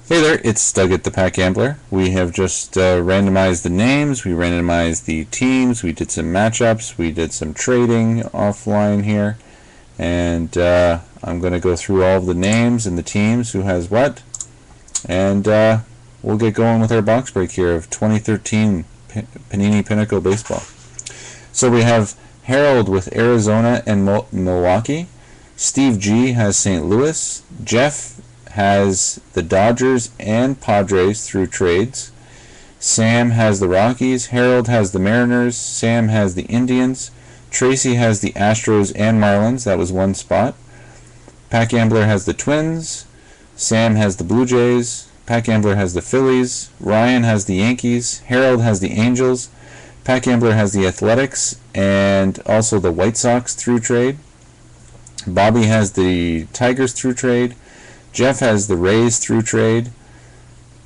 Hey there, it's Doug at ThePackGambler. We have just randomized the names, we randomized the teams, we did some matchups, we did some trading offline here, and I'm going to go through all of the names and the teams, who has what, and we'll get going with our box break here of 2013 Panini Pinnacle Baseball. So we have Harold with Arizona and Milwaukee. Steve G has St. Louis. Jeff has the Dodgers and Padres through trades. Sam has the Rockies. Harold has the Mariners. Sam has the Indians. Tracy has the Astros and Marlins. That was one spot. PackGambler has the Twins. Sam has the Blue Jays. PackGambler has the Phillies. Ryan has the Yankees. Harold has the Angels. PackGambler has the Athletics and also the White Sox through trade. Bobby has the Tigers through trade. Jeff has the Rays through trade.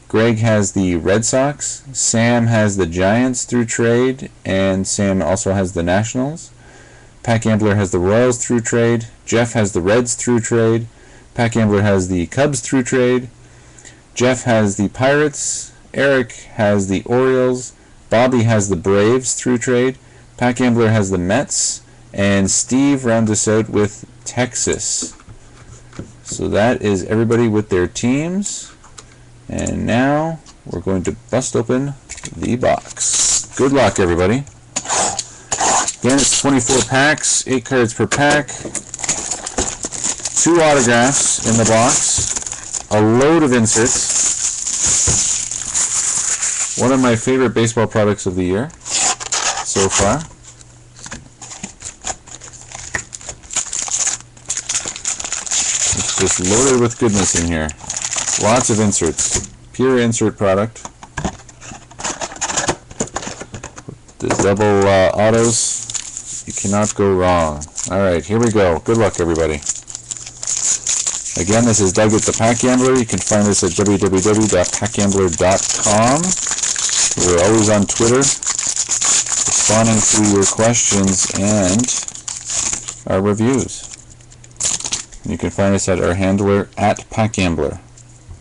Greg has the Red Sox. Sam has the Giants through trade, and Sam also has the Nationals. PackGambler has the Royals through trade. Jeff has the Reds through trade. PackGambler has the Cubs through trade. Jeff has the Pirates. Eric has the Orioles. Bobby has the Braves through trade. PackGambler has the Mets. And Steve rounds us out with Texas. So that is everybody with their teams. And now we're going to bust open the box. Good luck, everybody. Again, it's 24 packs, 8 cards per pack, 2 autographs in the box, a load of inserts. One of my favorite baseball products of the year so far. Just loaded with goodness in here. Lots of inserts. Pure insert product. The double autos. You cannot go wrong. Alright, here we go. Good luck, everybody. Again, this is Doug at ThePackGambler. You can find us at www.packgambler.com. We're always on Twitter, responding to your questions and our reviews. You can find us at our handler at PackGambler.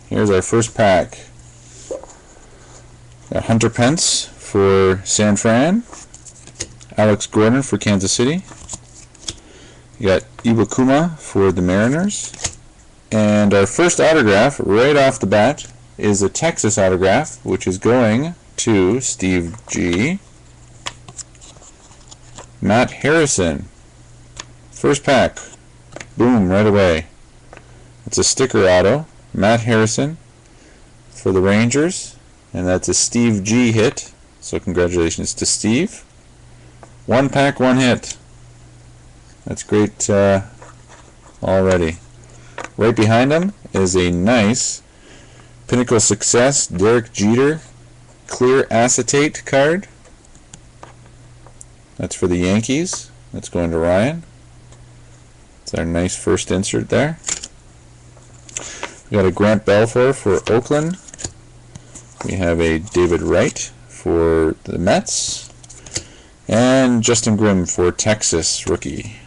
Here's our first pack. Got Hunter Pence for San Fran, Alex Gordon for Kansas City. You got Iwakuma for the Mariners. And our first autograph right off the bat is a Texas autograph, which is going to Steve G. Matt Harrison. First pack. Boom, right away. It's a sticker auto. Matt Harrison for the Rangers. And that's a Steve G hit. So congratulations to Steve. One pack, one hit. That's great already. Right behind him is a nice Pinnacle Success Derek Jeter clear acetate card. That's for the Yankees. That's going to Ryan. It's our nice first insert there. We got a Grant Belfour for Oakland. We have a David Wright for the Mets. And Justin Grimm for Texas, rookie.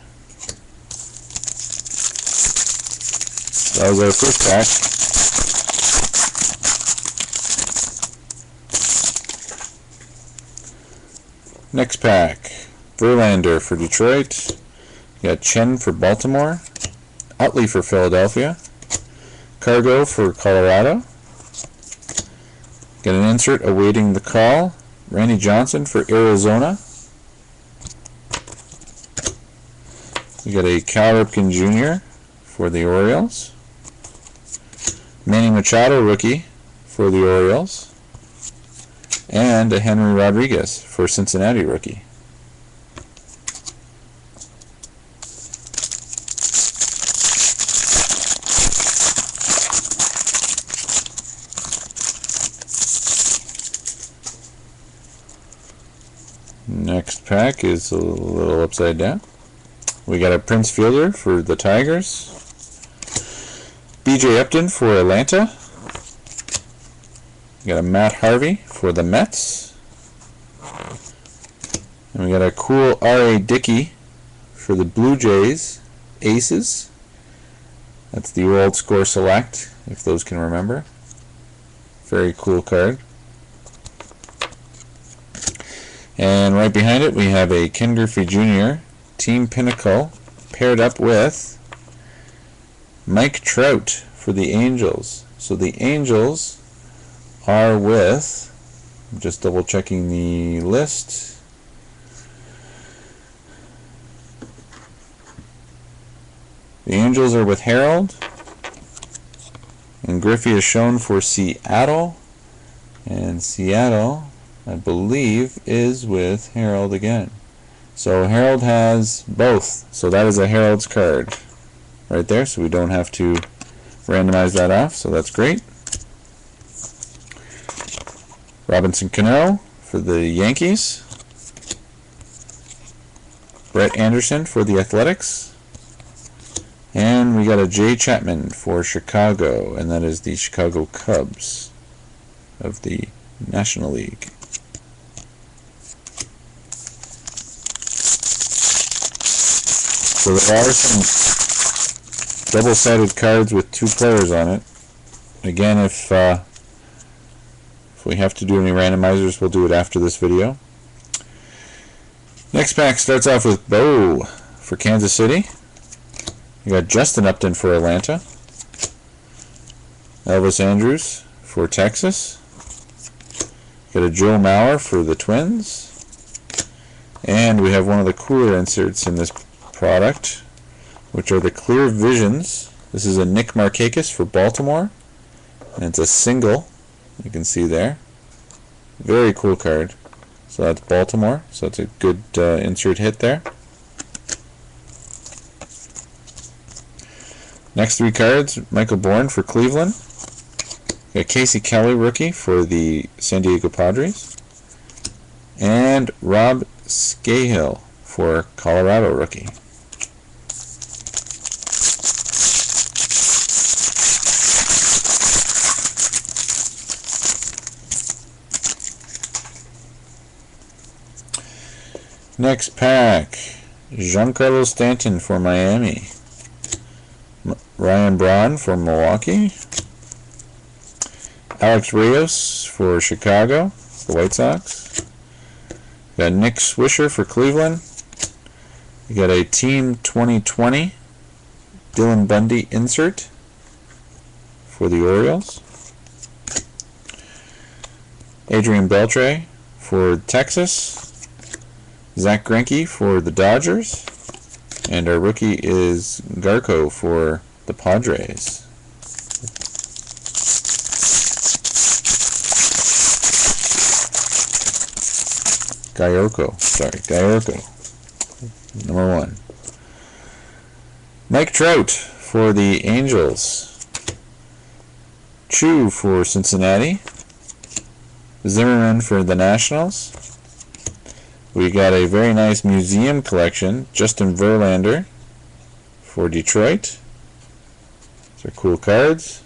That was our first pack. Next pack. Verlander for Detroit. You got Chen for Baltimore, Utley for Philadelphia, Cargo for Colorado. Got an insert awaiting the call. Randy Johnson for Arizona. We got a Cal Ripken Jr. for the Orioles. Manny Machado rookie for the Orioles. And a Henry Rodriguez for Cincinnati rookie. Next pack is a little upside down. We got a Prince Fielder for the Tigers. BJ Upton for Atlanta. We got a Matt Harvey for the Mets. And we got a cool R.A. Dickey for the Blue Jays Aces. That's the old Score Select, if those can remember. Very cool card. And right behind it we have a Ken Griffey Jr. Team Pinnacle paired up with Mike Trout for the Angels. So the Angels are with, I'm just double checking the list. The Angels are with Harold, and Griffey is shown for Seattle, and Seattle, I believe, is with Harold again. So Harold has both, so that is a Harold's card right there, so we don't have to randomize that off, so that's great. Robinson Cano for the Yankees, Brett Anderson for the Athletics, and we got a Jay Chapman for Chicago, and that is the Chicago Cubs of the National League. So there are some double-sided cards with two players on it. Again, if we have to do any randomizers, we'll do it after this video. Next pack starts off with Bo for Kansas City. You got Justin Upton for Atlanta, Elvis Andrus for Texas, got a Joe Mauer for the Twins, and we have one of the cooler inserts in this product, which are the Clear Visions. This is a Nick Markakis for Baltimore, and it's a single, you can see there. Very cool card. So that's Baltimore, so it's a good insert hit there. Next three cards, Michael Bourne for Cleveland. We got Casey Kelly, rookie, for the San Diego Padres. And Rob Scahill for Colorado, rookie. Next pack, Giancarlo Stanton for Miami. Ryan Braun for Milwaukee, Alex Rios for Chicago, the White Sox. We got Nick Swisher for Cleveland. We got a Team 2020 Dylan Bundy insert for the Orioles. Adrian Beltre for Texas. Zach Greinke for the Dodgers. And our rookie is Garco for the Padres. Gallego. Number 1. Mike Trout for the Angels. Chu for Cincinnati. Zimmerman for the Nationals. We got a very nice museum collection, Justin Verlander for Detroit. These are cool cards.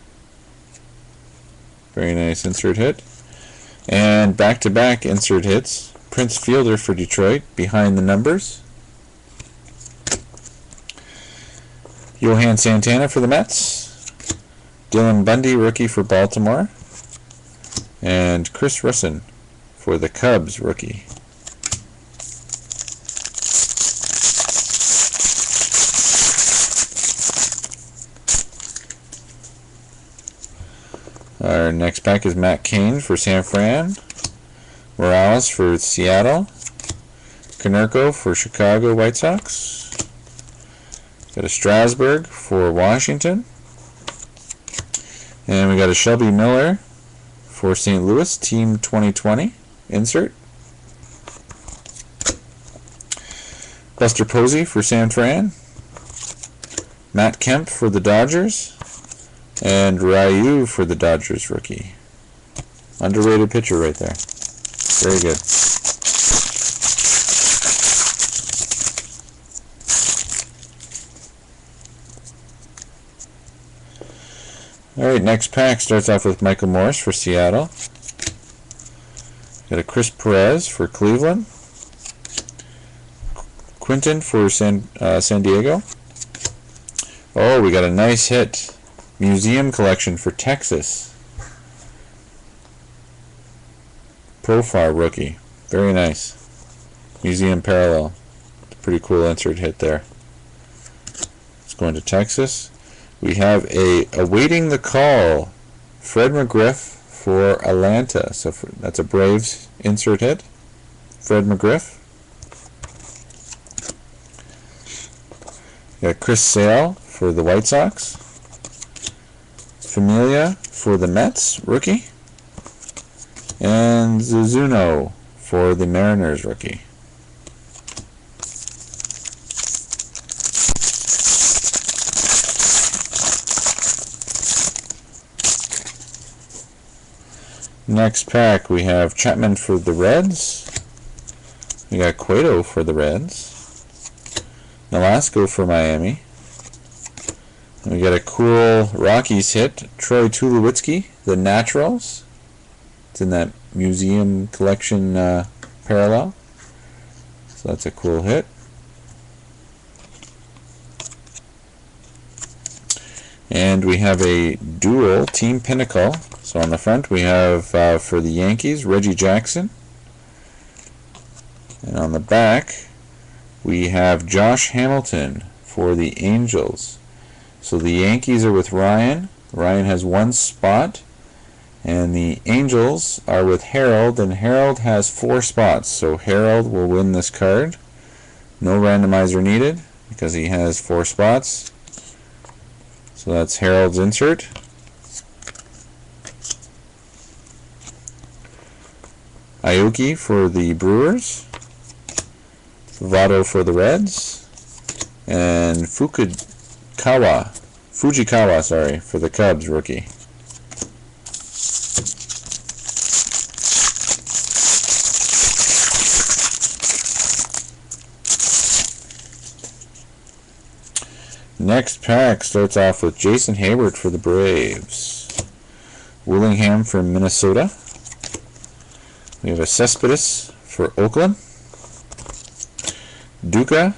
Very nice insert hit. And back-to-back insert hits, Prince Fielder for Detroit, behind the numbers. Johan Santana for the Mets. Dylan Bundy, rookie for Baltimore. And Chris Russin for the Cubs, rookie. Our next pack is Matt Cain for San Fran, Morales for Seattle, Konerko for Chicago White Sox, got a Strasburg for Washington, and we got a Shelby Miller for St. Louis, Team 2020 insert, Buster Posey for San Fran, Matt Kemp for the Dodgers, and Ryu for the Dodgers, rookie. Underrated pitcher right there. Very good. Alright, next pack starts off with Michael Morse for Seattle. Got a Chris Perez for Cleveland. Quinton for San Diego. Oh, we got a nice hit. Museum collection for Texas. Profar rookie. Very nice. Museum parallel. Pretty cool insert hit there. It's going to Texas. We have a awaiting the call, Fred McGriff for Atlanta. So that's a Braves insert hit. Fred McGriff. Got Chris Sale for the White Sox. Familia for the Mets, rookie. And Zuzuno for the Mariners, rookie. Next pack, we have Chapman for the Reds. We got Cueto for the Reds. Nolasco for Miami. And we got a cool Rockies hit, Troy Tulowitzki, the Naturals. It's in that museum collection parallel. So that's a cool hit. And we have a dual Team Pinnacle. So on the front we have for the Yankees, Reggie Jackson. And on the back we have Josh Hamilton for the Angels. So the Yankees are with Ryan. Ryan has 1 spot. And the Angels are with Harold, and Harold has 4 spots. So Harold will win this card. No randomizer needed because he has 4 spots. So that's Harold's insert. Aoki for the Brewers. Votto for the Reds. And Fujikawa, for the Cubs, rookie. Next pack starts off with Jason Hayward for the Braves. Willingham for Minnesota. We have a Cespedes for Oakland. Duda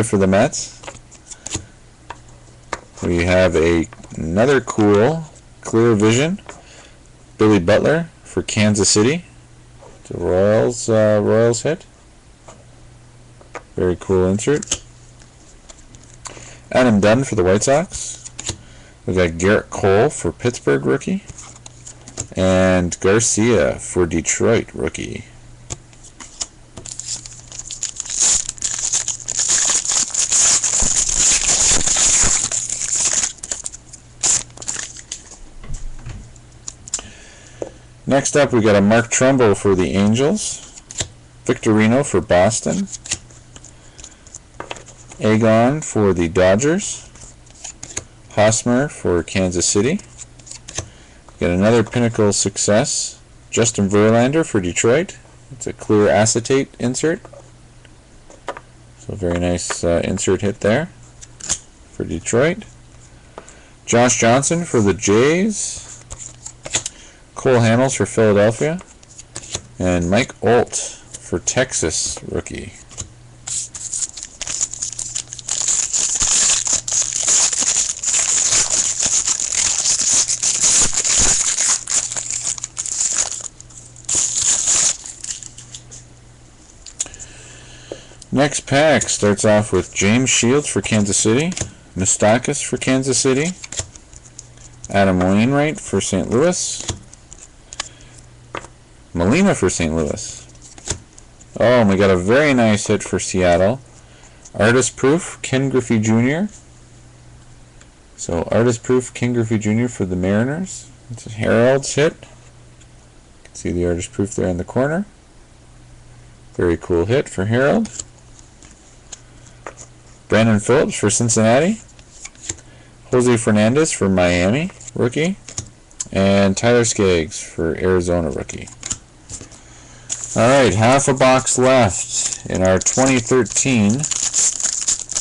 for the Mets. We have another cool Clear Vision, Billy Butler for Kansas City. It's a Royals hit. Very cool insert. Adam Dunn for the White Sox. We got Garrett Cole for Pittsburgh, rookie. And Garcia for Detroit, rookie. Next up, we got a Mark Trumbo for the Angels. Victorino for Boston. Agon for the Dodgers. Hosmer for Kansas City. Got another Pinnacle success. Justin Verlander for Detroit. It's a clear acetate insert. So very nice insert hit there for Detroit. Josh Johnson for the Jays. Cole Hamels for Philadelphia. And Mike Olt for Texas, rookie. Next pack starts off with James Shields for Kansas City, Moustakas for Kansas City, Adam Wainwright for St. Louis, Molina for St. Louis. Oh, and we got a very nice hit for Seattle. Artist Proof, Ken Griffey Jr. So Artist Proof, Ken Griffey Jr. for the Mariners. It's a Harold's hit. You can see the Artist Proof there in the corner. Very cool hit for Harold. Brandon Phillips for Cincinnati. Jose Fernandez for Miami, rookie. And Tyler Skaggs for Arizona, rookie. Alright, half a box left in our 2013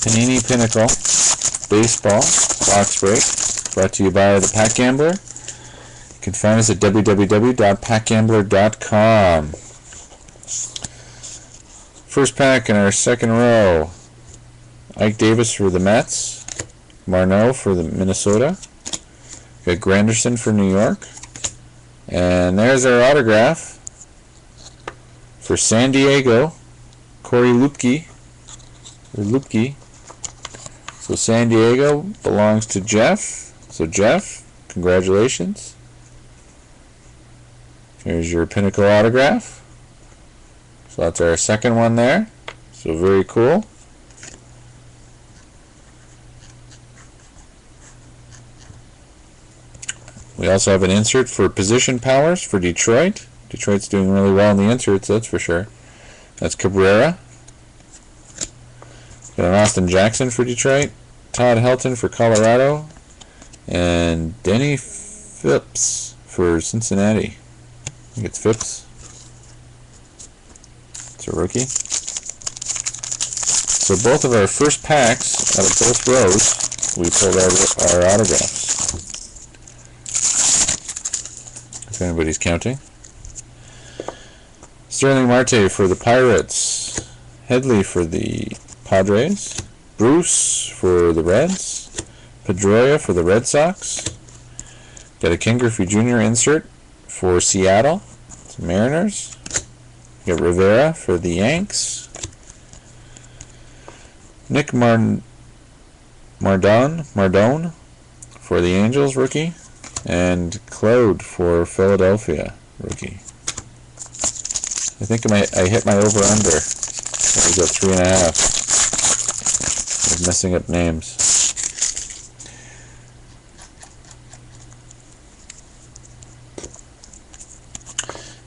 Panini Pinnacle Baseball Box Break, brought to you by The Pack Gambler. You can find us at www.packgambler.com. First pack in our second row. Ike Davis for the Mets. Marneau for the Minnesota. Got Granderson for New York. And there's our autograph for San Diego, Cory Luebke. So San Diego belongs to Jeff. So Jeff, congratulations. Here's your Pinnacle autograph. So that's our second one there. So very cool. We also have an insert for position powers for Detroit. Detroit's doing really well in the inserts, that's for sure. That's Cabrera. Got an Austin Jackson for Detroit, Todd Helton for Colorado, and Denny Phipps for Cincinnati. I think it's Phipps. It's a rookie. So both of our first packs out of both rows, we pulled our autographs. If anybody's counting. Sterling Marte for the Pirates, Headley for the Padres, Bruce for the Reds, Pedroia for the Red Sox. Got a Ken Griffey Jr. insert for Seattle, it's Mariners. Got Rivera for the Yanks. Nick Mardone for the Angels, rookie. And Claude for Philadelphia, rookie. I think I hit my over-under. That was at 3.5. I'm messing up names.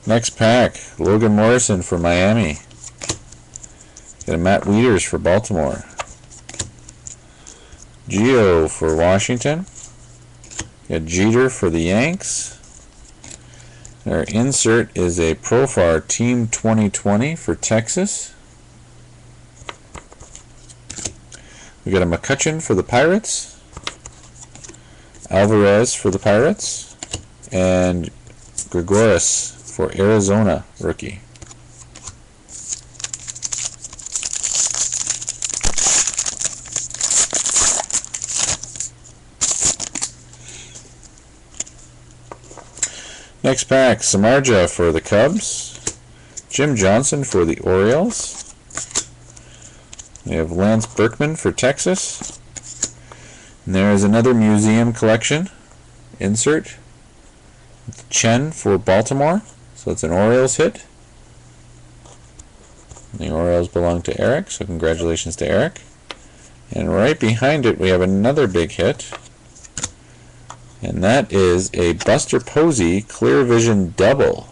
Next pack, Logan Morrison for Miami. Got a Matt Wieters for Baltimore. Gio for Washington. Got Jeter for the Yanks. Our insert is a Profar Team 2020 for Texas. We got a McCutchen for the Pirates. Alvarez for the Pirates. And Gregoris for Arizona, rookie. Next pack, Samardzija for the Cubs, Jim Johnson for the Orioles. We have Lance Berkman for Texas. And there is another museum collection insert. Chen for Baltimore, so it's an Orioles hit. And the Orioles belong to Eric, so congratulations to Eric. And right behind it we have another big hit. And that is a Buster Posey Clear Vision double.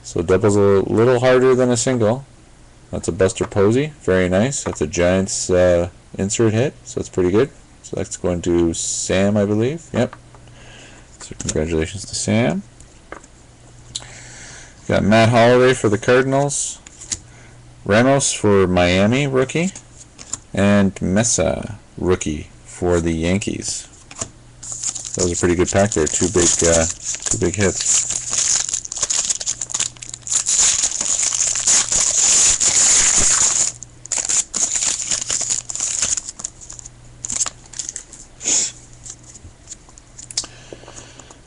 So double's a little harder than a single. That's a Buster Posey, very nice. That's a Giants insert hit, so that's pretty good. So that's going to Sam, I believe. Yep. So congratulations to Sam. Got Matt Holliday for the Cardinals, Ramos for Miami, rookie, and Mesa, rookie, for the Yankees. That was a pretty good pack there. Two big hits.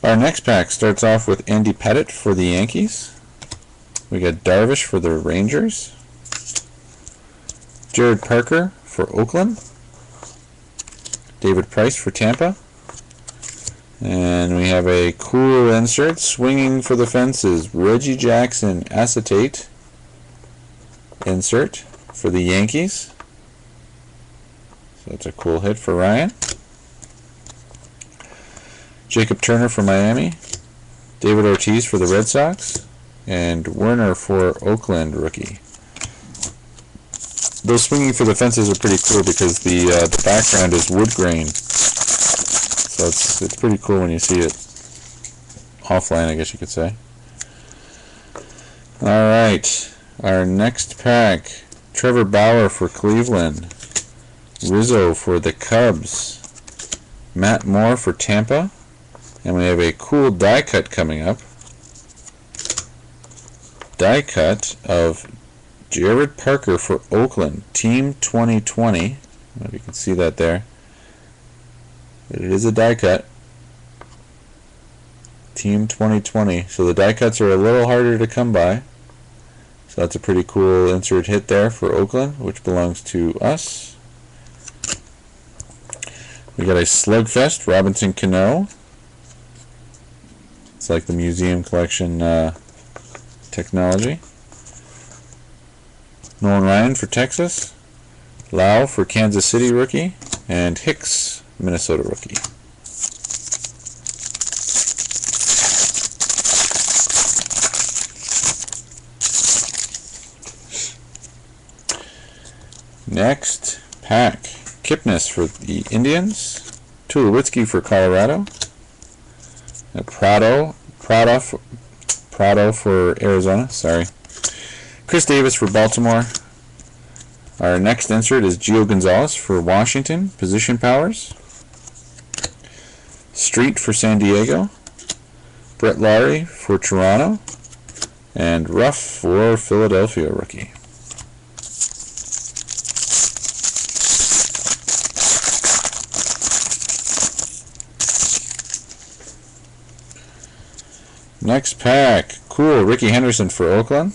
Our next pack starts off with Andy Pettitte for the Yankees. We got Darvish for the Rangers. Jared Parker for Oakland. David Price for Tampa. And we have a cool insert, swinging for the fences, Reggie Jackson acetate insert for the Yankees. So that's a cool hit for Ryan. Jacob Turner for Miami, David Ortiz for the Red Sox, and Werner for Oakland, rookie. Those swinging for the fences are pretty cool because the background is wood grain. So it's pretty cool when you see it offline, I guess you could say. Alright, our next pack, Trevor Bauer for Cleveland, Rizzo for the Cubs, Matt Moore for Tampa, and we have a cool die cut coming up. Die cut of Jared Parker for Oakland, Team 2020. I don't know if you can see that there. But it is a die cut. Team 2020. So the die cuts are a little harder to come by. So that's a pretty cool insert hit there for Oakland, which belongs to us. We got a Slugfest Robinson Cano. It's like the museum collection technology. Nolan Ryan for Texas. Lau for Kansas City rookie. And Hicks, Minnesota rookie. Next pack. Kipnis for the Indians. Tulowitzki for Colorado. Prado for Arizona. Sorry. Chris Davis for Baltimore. Our next insert is Gio Gonzalez for Washington. Position powers. Street for San Diego. Brett Lawrie for Toronto. And Ruff for Philadelphia rookie. Next pack. Cool. Ricky Henderson for Oakland.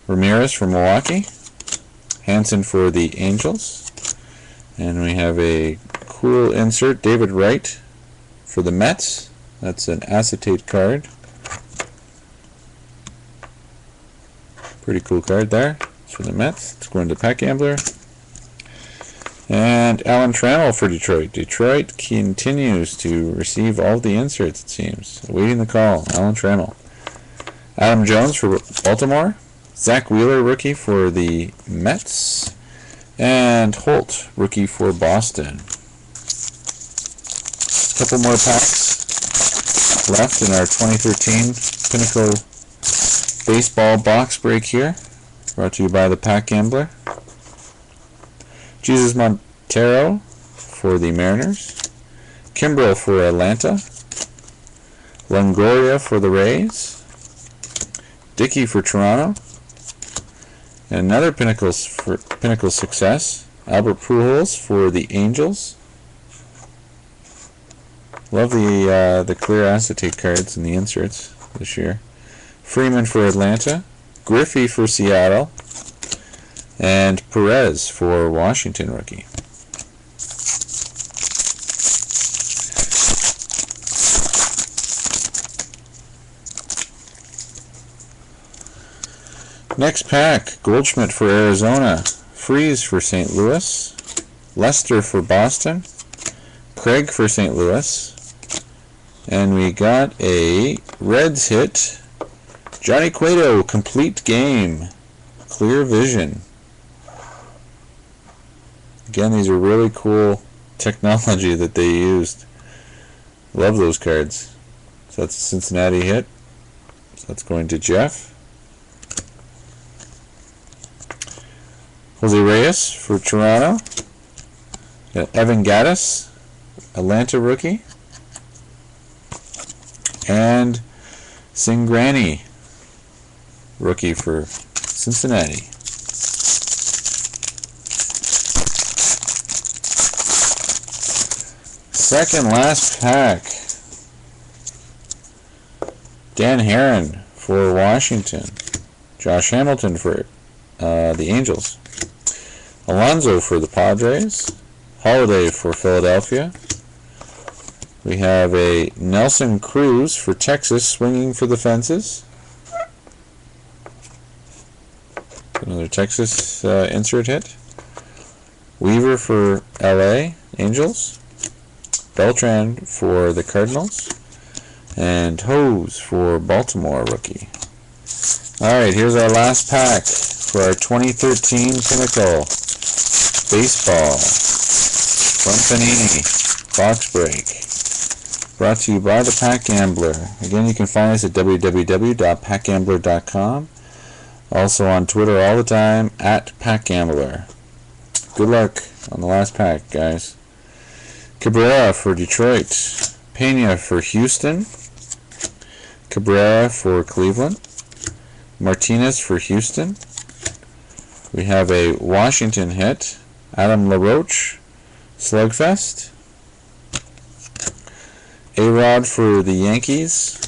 Ramirez for Milwaukee. Hansen for the Angels. And we have a cool insert. David Wright for the Mets. That's an acetate card. Pretty cool card there. It's for the Mets. It's going to PackGambler. And Alan Trammell for Detroit. Detroit continues to receive all the inserts, it seems. Awaiting the call. Alan Trammell. Adam Jones for Baltimore. Zach Wheeler, rookie for the Mets. And Holt, rookie for Boston. A couple more packs left in our 2013 Pinnacle baseball box break here. Brought to you by ThePackGambler. Jesus Montero for the Mariners. Kimbrel for Atlanta. Longoria for the Rays. Dickey for Toronto. And another Pinnacle success. Albert Pujols for the Angels. Love the clear acetate cards in the inserts this year. Freeman for Atlanta. Griffey for Seattle. And Perez for Washington rookie. Next pack. Goldschmidt for Arizona. Freeze for St. Louis. Lester for Boston. Craig for St. Louis. And we got a Reds hit. Johnny Cueto, complete game. Clear vision. Again, these are really cool technology that they used. Love those cards. So that's a Cincinnati hit. So that's going to Jeff. Jose Reyes for Toronto. Got Evan Gattis, Atlanta rookie. And Singrani, rookie for Cincinnati. Second last pack. Dan Herron for Washington. Josh Hamilton for the Angels. Alonso for the Padres. Holiday for Philadelphia. We have a Nelson Cruz for Texas, swinging for the fences. Another Texas insert hit. Weaver for LA Angels. Beltran for the Cardinals. And Hose for Baltimore rookie. Alright, here's our last pack for our 2013 Pinnacle Baseball from Panini box break. Brought to you by ThePackGambler. Again, you can find us at www.packgambler.com. Also on Twitter all the time, at PackGambler. Good luck on the last pack, guys. Cabrera for Detroit. Pena for Houston. Cabrera for Cleveland. Martinez for Houston. We have a Washington hit. Adam LaRoche, Slugfest. A-Rod for the Yankees,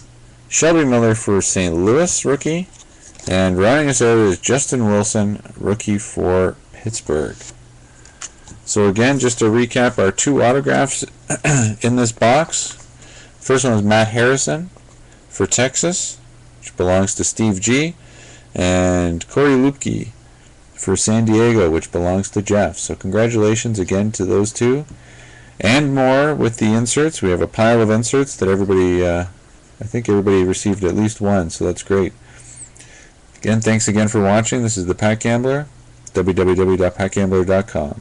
Shelby Miller for St. Louis, rookie, and rounding us out is Justin Wilson, rookie for Pittsburgh. So again, just to recap our 2 autographs in this box. First one was Matt Harrison for Texas, which belongs to Steve G, and Cory Luebke for San Diego, which belongs to Jeff. So congratulations again to those 2. And more with the inserts. We have a pile of inserts that everybody, I think everybody received at least one, so that's great. Again, thanks again for watching. This is The Pack Gambler, www.packgambler.com.